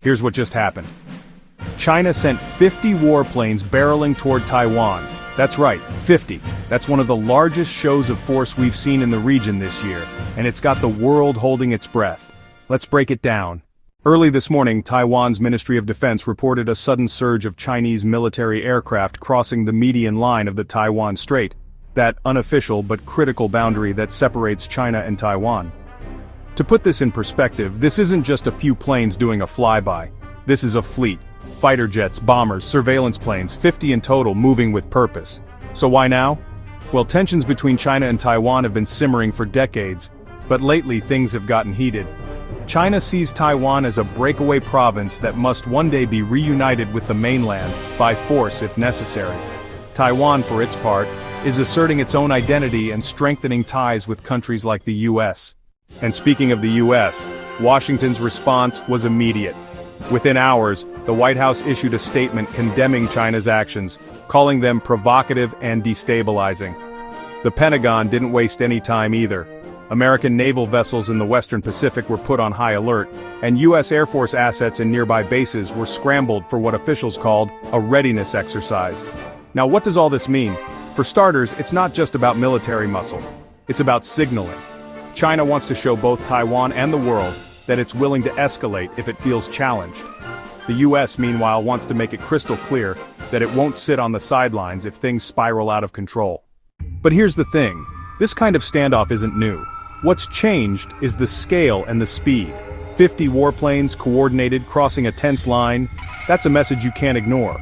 Here's what just happened. China sent 50 warplanes barreling toward Taiwan. That's right, 50. That's one of the largest shows of force we've seen in the region this year, and it's got the world holding its breath. Let's break it down. Early this morning, Taiwan's Ministry of Defense reported a sudden surge of Chinese military aircraft crossing the median line of the Taiwan Strait, that unofficial but critical boundary that separates China and Taiwan. To put this in perspective, this isn't just a few planes doing a flyby. This is a fleet. Fighter jets, bombers, surveillance planes, 50 in total, moving with purpose. So why now? Well, tensions between China and Taiwan have been simmering for decades, but lately things have gotten heated. China sees Taiwan as a breakaway province that must one day be reunited with the mainland, by force if necessary. Taiwan, for its part, is asserting its own identity and strengthening ties with countries like the US. And speaking of the US, Washington's response was immediate. Within hours, the White House issued a statement condemning China's actions, calling them provocative and destabilizing. The Pentagon didn't waste any time either. American naval vessels in the Western Pacific were put on high alert, and U.S. Air Force assets in nearby bases were scrambled for what officials called a readiness exercise. Now, what does all this mean? For starters, it's not just about military muscle. It's about signaling. China wants to show both Taiwan and the world that it's willing to escalate if it feels challenged. The US, meanwhile, wants to make it crystal clear that it won't sit on the sidelines if things spiral out of control. But here's the thing, this kind of standoff isn't new. What's changed is the scale and the speed. 50 warplanes coordinated, crossing a tense line, that's a message you can't ignore.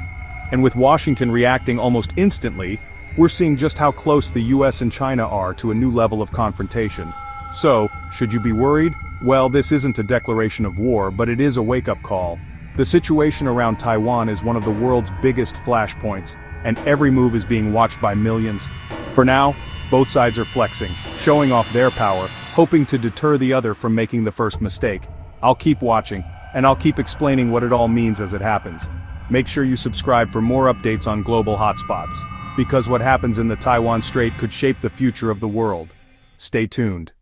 And with Washington reacting almost instantly, we're seeing just how close the US and China are to a new level of confrontation. So, should you be worried? Well, this isn't a declaration of war, but it is a wake-up call. The situation around Taiwan is one of the world's biggest flashpoints, and every move is being watched by millions. For now, both sides are flexing, showing off their power, hoping to deter the other from making the first mistake. I'll keep watching, and I'll keep explaining what it all means as it happens. Make sure you subscribe for more updates on global hotspots, because what happens in the Taiwan Strait could shape the future of the world. Stay tuned.